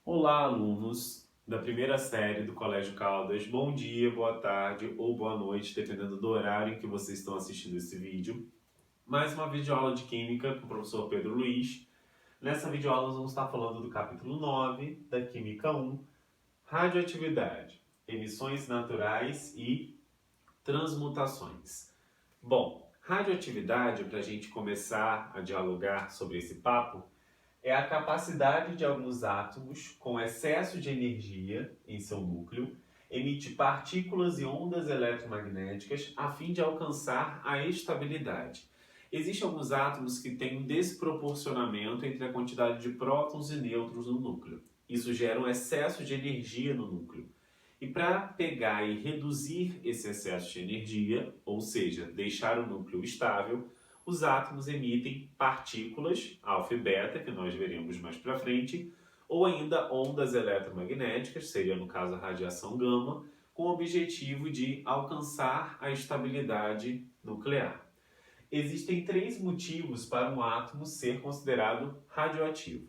Olá, alunos da primeira série do Colégio Caldas. Bom dia, boa tarde ou boa noite, dependendo do horário em que vocês estão assistindo esse vídeo. Mais uma videoaula de Química com o professor Pedro Luiz. Nessa videoaula nós vamos estar falando do capítulo 9 da Química 1, Radioatividade, Emissões Naturais e Transmutações. Bom, radioatividade, para a gente começar a dialogar sobre esse papo, é a capacidade de alguns átomos com excesso de energia em seu núcleo emitir partículas e ondas eletromagnéticas a fim de alcançar a estabilidade. Existem alguns átomos que têm um desproporcionamento entre a quantidade de prótons e nêutrons no núcleo. Isso gera um excesso de energia no núcleo. E para pegar e reduzir esse excesso de energia, ou seja, deixar o núcleo estável, os átomos emitem partículas, alfa e beta, que nós veremos mais para frente, ou ainda ondas eletromagnéticas, seria no caso a radiação gama, com o objetivo de alcançar a estabilidade nuclear. Existem três motivos para um átomo ser considerado radioativo.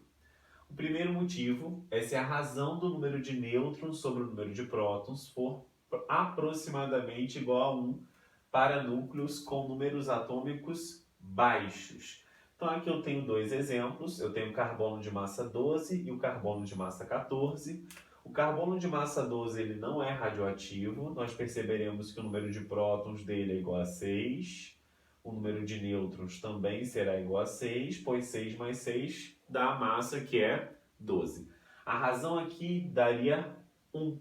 O primeiro motivo é se a razão do número de nêutrons sobre o número de prótons for aproximadamente igual a 1 para núcleos com números atômicos baixos. Então aqui eu tenho dois exemplos, eu tenho o carbono de massa 12 e o carbono de massa 14. O carbono de massa 12 ele não é radioativo, nós perceberemos que o número de prótons dele é igual a 6. O número de nêutrons também será igual a 6, pois 6 mais 6 dá a massa que é 12. A razão aqui daria 1.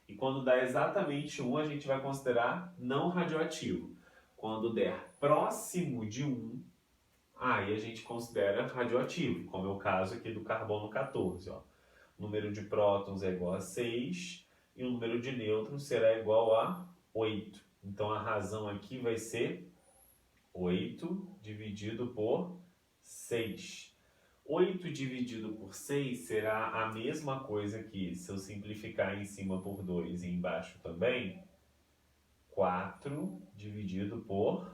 E quando dá exatamente 1, a gente vai considerar não radioativo. Quando der próximo de 1, aí a gente considera radioativo, como é o caso aqui do carbono 14. Ó. O número de prótons é igual a 6 e o número de nêutrons será igual a 8. Então a razão aqui vai ser 8 dividido por 6. 8 dividido por 6 será a mesma coisa que, se eu simplificar em cima por 2 e embaixo também, 4 dividido por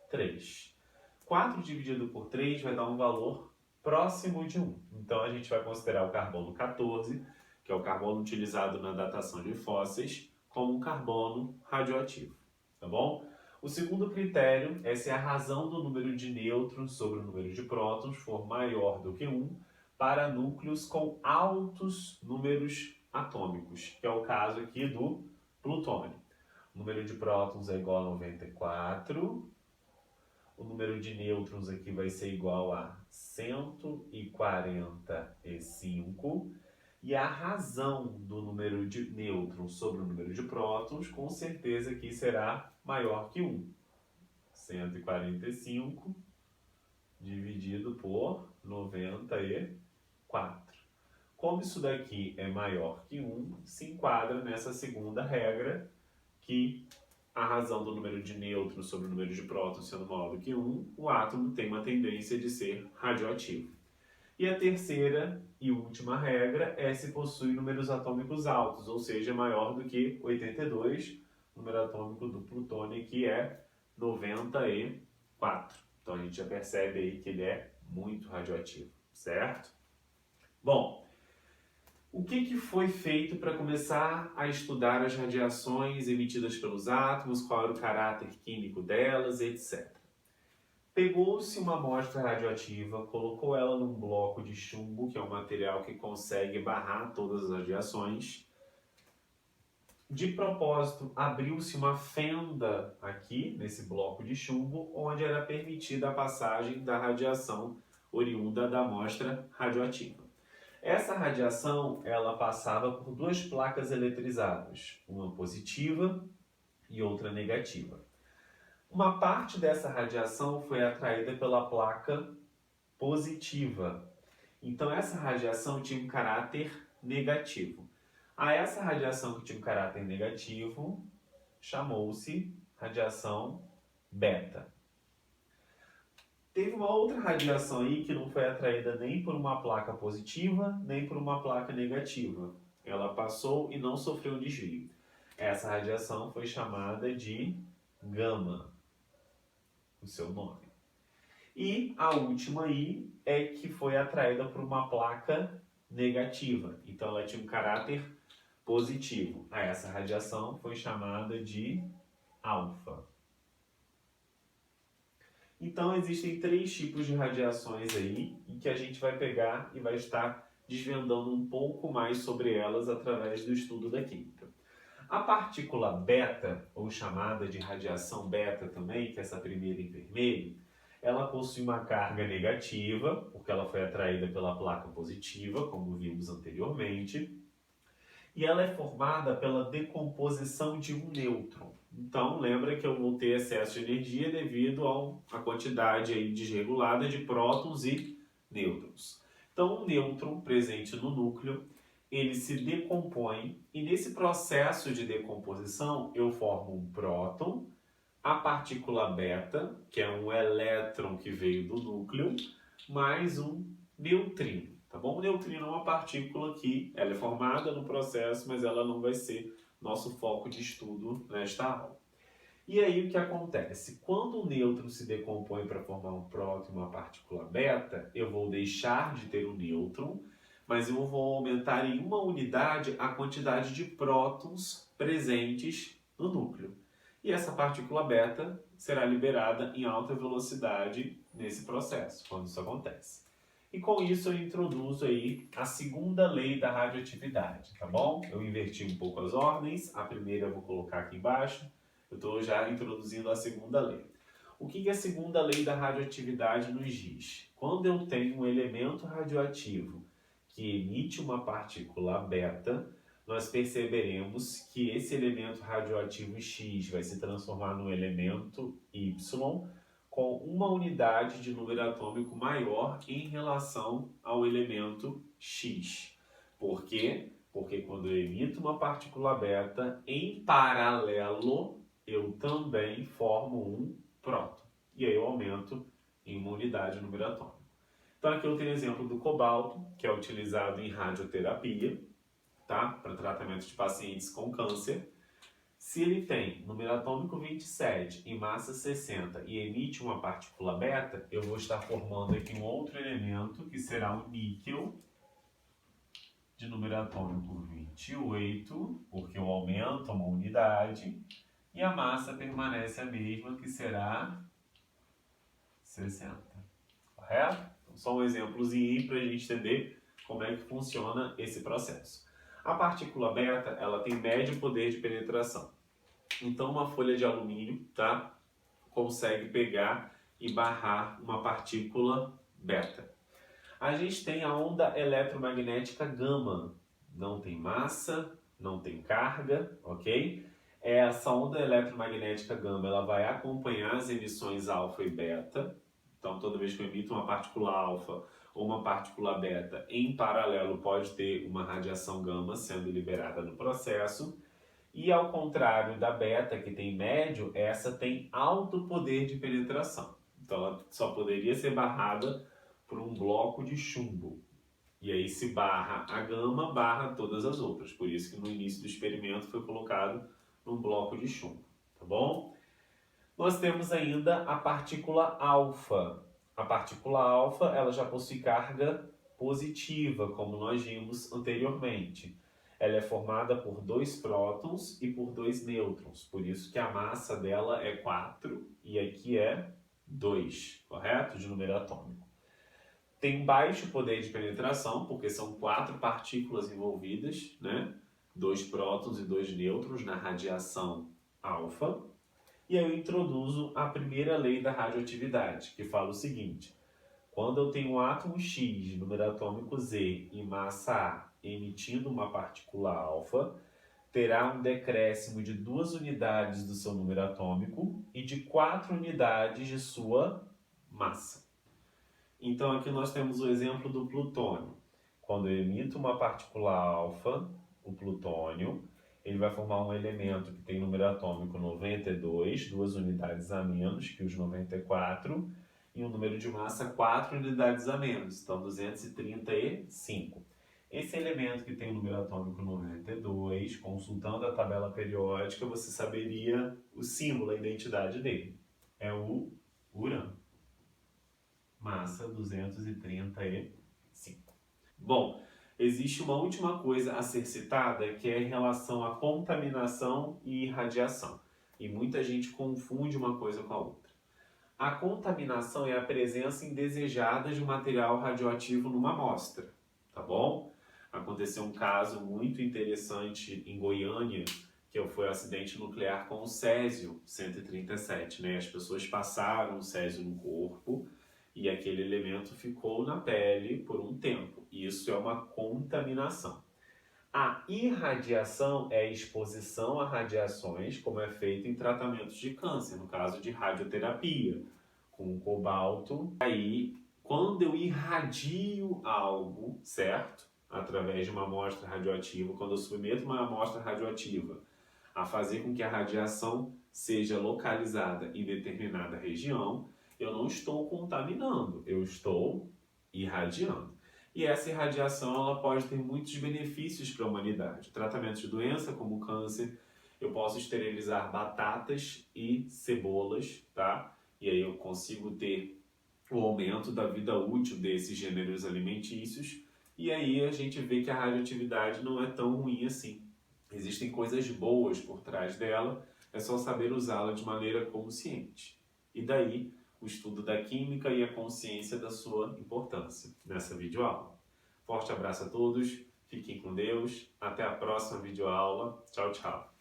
3. 4 dividido por 3 vai dar um valor próximo de 1. Então a gente vai considerar o carbono 14, que é o carbono utilizado na datação de fósseis, como um carbono radioativo. Tá bom? O segundo critério é se a razão do número de nêutrons sobre o número de prótons for maior do que 1 para núcleos com altos números atômicos, que é o caso aqui do plutônio. O número de prótons é igual a 94, o número de nêutrons aqui vai ser igual a 145, e a razão do número de nêutrons sobre o número de prótons, com certeza aqui será maior que 1. 145 dividido por 94. Como isso daqui é maior que 1, se enquadra nessa segunda regra, que a razão do número de nêutrons sobre o número de prótons sendo maior do que 1, o átomo tem uma tendência de ser radioativo. E a terceira e última regra é se possui números atômicos altos, ou seja, maior do que 82, o número atômico do plutônio aqui é 94. Então a gente já percebe aí que ele é muito radioativo, certo? Bom, o que foi feito para começar a estudar as radiações emitidas pelos átomos, qual era o caráter químico delas, etc. Pegou-se uma amostra radioativa, colocou ela num bloco de chumbo, que é um material que consegue barrar todas as radiações. De propósito, abriu-se uma fenda aqui, nesse bloco de chumbo, onde era permitida a passagem da radiação oriunda da amostra radioativa. Essa radiação, ela passava por duas placas eletrizadas, uma positiva e outra negativa. Uma parte dessa radiação foi atraída pela placa positiva. Então essa radiação tinha um caráter negativo. A essa radiação que tinha um caráter negativo chamou-se radiação beta. Teve uma outra radiação aí que não foi atraída nem por uma placa positiva, nem por uma placa negativa. Ela passou e não sofreu desvio. Essa radiação foi chamada de gama, o seu nome. E a última aí é que foi atraída por uma placa negativa. Então ela tinha um caráter positivo. A essa radiação foi chamada de alfa. Então existem 3 tipos de radiações aí, em que a gente vai pegar e vai estar desvendando um pouco mais sobre elas através do estudo da química. A partícula beta, ou chamada de radiação beta também, que é essa primeira em vermelho, ela possui uma carga negativa, porque ela foi atraída pela placa positiva, como vimos anteriormente, e ela é formada pela decomposição de um nêutron. Então, lembra que eu vou ter excesso de energia devido à quantidade aí desregulada de prótons e nêutrons. Então, o nêutron presente no núcleo, ele se decompõe e nesse processo de decomposição eu formo um próton, a partícula beta, que é um elétron que veio do núcleo, mais um neutrino. Tá bom? O neutrino é uma partícula que ela é formada no processo, mas ela não vai ser nosso foco de estudo nesta aula. E aí o que acontece? Quando o nêutron se decompõe para formar um próton e uma partícula beta, eu vou deixar de ter o nêutron, mas eu vou aumentar em 1 unidade a quantidade de prótons presentes no núcleo. E essa partícula beta será liberada em alta velocidade nesse processo, quando isso acontece. E com isso eu introduzo aí a segunda lei da radioatividade, tá bom? Eu inverti um pouco as ordens, a primeira eu vou colocar aqui embaixo, eu estou já introduzindo a segunda lei. O que a segunda lei da radioatividade nos diz? Quando eu tenho um elemento radioativo que emite uma partícula beta, nós perceberemos que esse elemento radioativo X vai se transformar no elemento Y com 1 unidade de número atômico maior em relação ao elemento X. Por quê? Porque quando eu emito uma partícula beta, em paralelo, eu também formo um próton. E aí eu aumento em 1 unidade de número atômico. Então aqui eu tenho o exemplo do cobalto, que é utilizado em radioterapia, tá? Para tratamento de pacientes com câncer. Se ele tem número atômico 27 e massa 60 e emite uma partícula beta, eu vou estar formando aqui um outro elemento que será o níquel, de número atômico 28, porque eu aumento uma unidade, e a massa permanece a mesma, que será 60. Correto? Então, só um exemplozinho para a gente entender como é que funciona esse processo. A partícula beta, ela tem médio poder de penetração. Então, uma folha de alumínio, tá, consegue pegar e barrar uma partícula beta. A gente tem a onda eletromagnética gama. Não tem massa, não tem carga, ok? Essa onda eletromagnética gama, ela vai acompanhar as emissões alfa e beta. Então, toda vez que eu emito uma partícula alfa ou uma partícula beta, em paralelo pode ter uma radiação gama sendo liberada no processo. E ao contrário da beta, que tem médio, essa tem alto poder de penetração. Então ela só poderia ser barrada por um bloco de chumbo. E aí se barra a gama, barra todas as outras. Por isso que no início do experimento foi colocado num bloco de chumbo, tá bom? Nós temos ainda a partícula alfa. A partícula alfa, ela já possui carga positiva, como nós vimos anteriormente. Ela é formada por 2 prótons e por 2 nêutrons, por isso que a massa dela é 4 e aqui é 2, correto? De número atômico. Tem baixo poder de penetração, porque são 4 partículas envolvidas, né? 2 prótons e 2 nêutrons na radiação alfa. E aí eu introduzo a primeira lei da radioatividade, que fala o seguinte: quando eu tenho um átomo X de número atômico Z e massa A emitindo uma partícula alfa, terá um decréscimo de 2 unidades do seu número atômico e de 4 unidades de sua massa. Então aqui nós temos o exemplo do plutônio. Quando eu emito uma partícula alfa, o plutônio, ele vai formar um elemento que tem número atômico 92, 2 unidades a menos que os 94, e um número de massa 4 unidades a menos, então 235. Esse elemento que tem o número atômico 92, consultando a tabela periódica, você saberia o símbolo, a identidade dele. É o urânio. Massa 235. Bom, Existe uma última coisa a ser citada, que é em relação à contaminação e irradiação. E muita gente confunde uma coisa com a outra. A contaminação é a presença indesejada de um material radioativo numa amostra, tá bom? Aconteceu um caso muito interessante em Goiânia, que foi o acidente nuclear com o Césio-137, né? As pessoas passaram o Césio no corpo e aquele elemento ficou na pele por um tempo. Isso é uma contaminação. A irradiação é a exposição a radiações, como é feito em tratamentos de câncer, no caso de radioterapia, com cobalto. Aí, quando eu irradio algo, certo? Através de uma amostra radioativa, quando eu submeto uma amostra radioativa a fazer com que a radiação seja localizada em determinada região, eu não estou contaminando, eu estou irradiando. E essa irradiação ela pode ter muitos benefícios para a humanidade. Tratamento de doença como câncer, eu posso esterilizar batatas e cebolas, tá? E aí eu consigo ter o aumento da vida útil desses gêneros alimentícios. E aí a gente vê que a radioatividade não é tão ruim assim. Existem coisas boas por trás dela, é só saber usá-la de maneira consciente. E daí o estudo da química e a consciência da sua importância nessa videoaula. Forte abraço a todos, fiquem com Deus, até a próxima videoaula. Tchau, tchau.